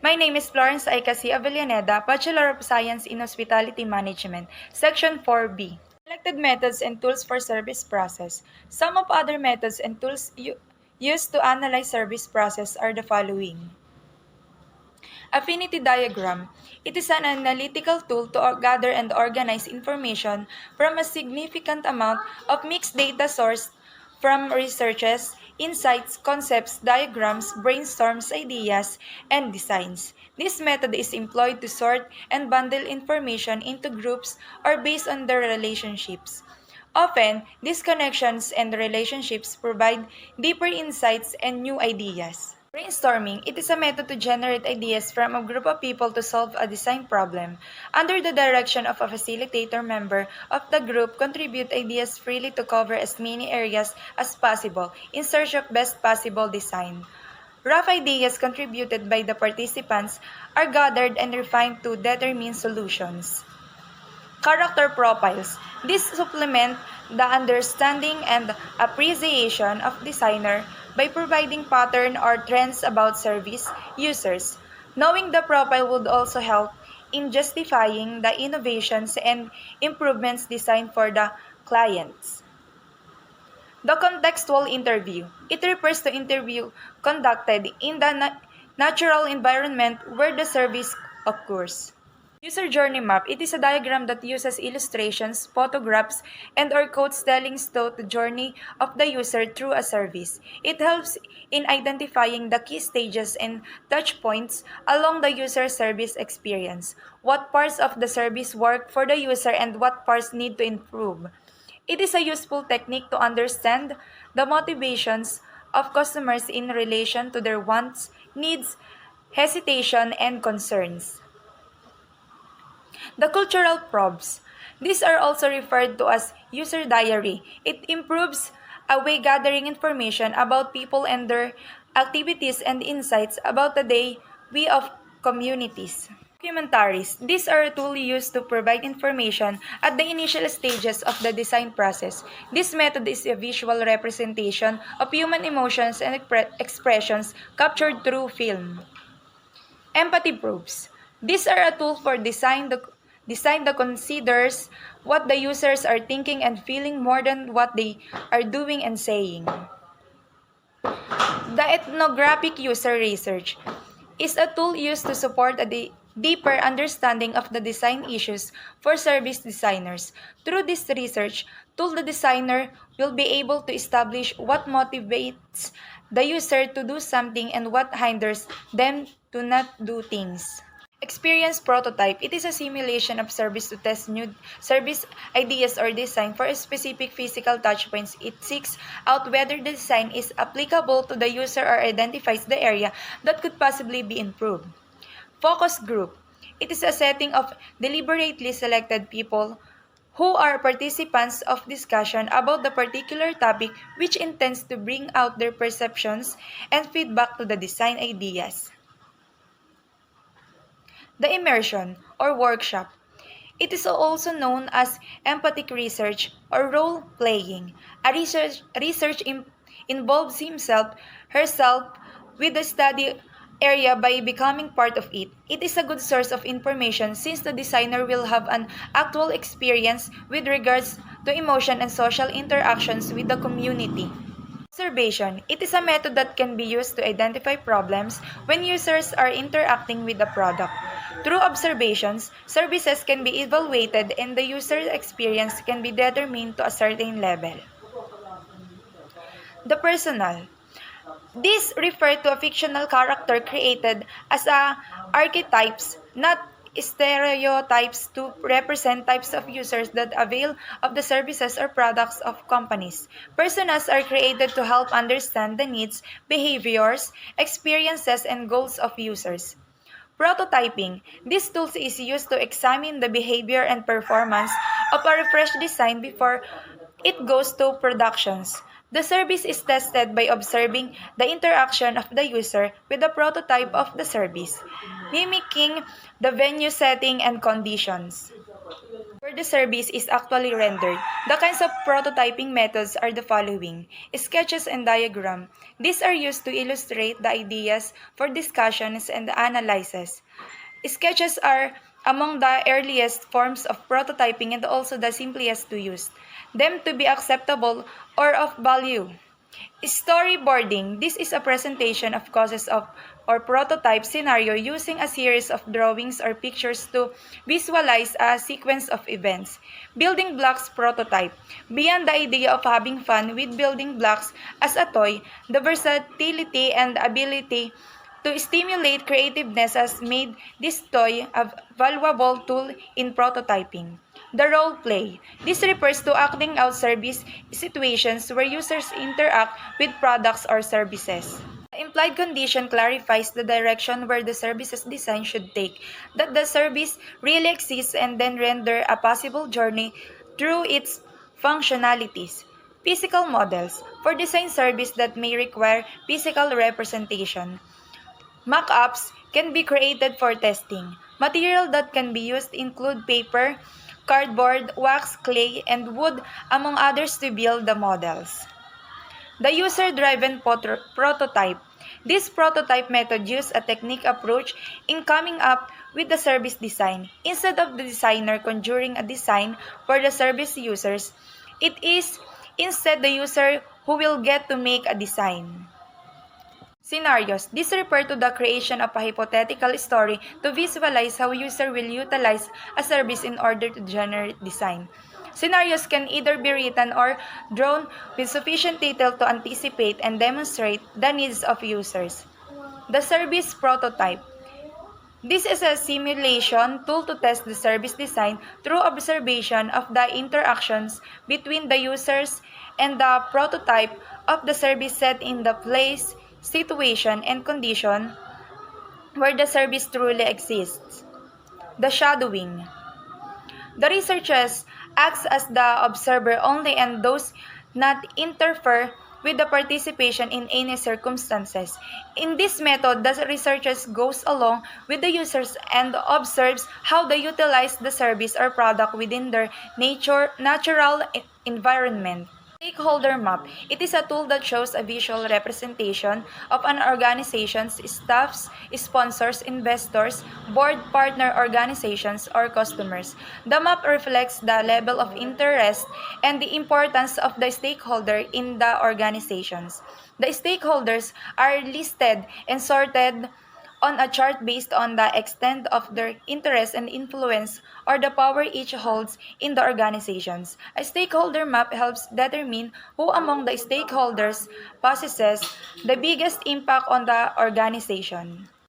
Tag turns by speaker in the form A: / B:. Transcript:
A: My name is Florence Aicasi Avellaneda, Bachelor of Science in Hospitality Management, Section 4B. Selected methods and tools for service process. Some of other methods and tools used to analyze service process are the following. Affinity diagram. It is an analytical tool to gather and organize information from a significant amount of mixed data sourced from researches, insights, concepts, diagrams, brainstorms, ideas, and designs. This method is employed to sort and bundle information into groups or based on their relationships. Often, these connections and relationships provide deeper insights and new ideas. Brainstorming, it is a method to generate ideas from a group of people to solve a design problem. Under the direction of a facilitator, member of the group contribute ideas freely to cover as many areas as possible in search of best possible design. Rough ideas contributed by the participants are gathered and refined to determine solutions. Character profiles. These supplement the understanding and appreciation of designer by providing pattern or trends about service users. Knowing the profile would also help in justifying the innovations and improvements designed for the clients. The contextual interview. It refers to interview conducted in the natural environment where the service occurs. User journey map. It is a diagram that uses illustrations, photographs, and or quotes telling the journey of the user through a service. It helps in identifying the key stages and touch points along the user service experience. What parts of the service work for the user and what parts need to improve. It is a useful technique to understand the motivations of customers in relation to their wants, needs, hesitation, and concerns. The cultural probes. These are also referred to as user diary. It improves a way gathering information about people and their activities and insights about the day we of communities. Documentaries. These are a tool used to provide information at the initial stages of the design process. This method is a visual representation of human emotions and expressions captured through film. Empathy proofs. These are a tool for design that considers what the users are thinking and feeling more than what they are doing and saying. The ethnographic user research is a tool used to support a deeper understanding of the design issues for service designers. Through this research tool, the designer will be able to establish what motivates the user to do something and what hinders them to not do things. Experience prototype. It is a simulation of service to test new service ideas or design for a specific physical touchpoints. It seeks out whether the design is applicable to the user or identifies the area that could possibly be improved. Focus group. It is a setting of deliberately selected people who are participants of discussion about the particular topic which intends to bring out their perceptions and feedback to the design ideas. The immersion or workshop. It is also known as empathic research or role playing. A research involves herself with the study area by becoming part of it. It is a good source of information since the designer will have an actual experience with regards to emotion and social interactions with the community. Observation. It is a method that can be used to identify problems when users are interacting with the product. Through observations, services can be evaluated and the user experience can be determined to a certain level. The personal. These refer to a fictional character created as archetypes, not stereotypes, to represent types of users that avail of the services or products of companies. Personas are created to help understand the needs, behaviors, experiences, and goals of users. Prototyping. This tool is used to examine the behavior and performance of a refreshed design before it goes to productions. The service is tested by observing the interaction of the user with the prototype of the service, mimicking the venue setting and conditions. the service is actually rendered. The kinds of prototyping methods are the following: sketches and diagram. These are used to illustrate the ideas for discussions and analysis. Sketches are among the earliest forms of prototyping and also the simplest to use, them to be acceptable or of value. Storyboarding. This is a presentation of causes of or prototype scenario using a series of drawings or pictures to visualize a sequence of events. Building blocks prototype. Beyond the idea of having fun with building blocks as a toy, the versatility and ability to stimulate creativeness has made this toy a valuable tool in prototyping. The role play. This refers to acting out service situations where users interact with products or services. The implied condition clarifies the direction where the service's design should take, that the service really exists and then render a possible journey through its functionalities. Physical models. For design service that may require physical representation. Mock-ups can be created for testing. Material that can be used include paper, cardboard, wax, clay, and wood, among others, to build the models. The user-driven prototype. This prototype method uses a technique approach in coming up with the service design. Instead of the designer conjuring a design for the service users, it is instead the user who will get to make a design. Scenarios. These refer to the creation of a hypothetical story to visualize how user will utilize a service in order to generate design. Scenarios can either be written or drawn with sufficient detail to anticipate and demonstrate the needs of users. The service prototype. This is a simulation tool to test the service design through observation of the interactions between the users and the prototype of the service set in the place, situation, and condition where the service truly exists. The shadowing. The researchers act as the observer only and does not interfere with the participation in any circumstances. In this method, the researchers goes along with the users and observes how they utilize the service or product within their natural environment. Stakeholder map. It is a tool that shows a visual representation of an organization's staffs, sponsors, investors, board partner organizations, or customers. The map reflects the level of interest and the importance of the stakeholder in the organizations. The stakeholders are listed and sorted on a chart based on the extent of their interest and influence or the power each holds in the organizations. A stakeholder map helps determine who among the stakeholders possesses the biggest impact on the organization.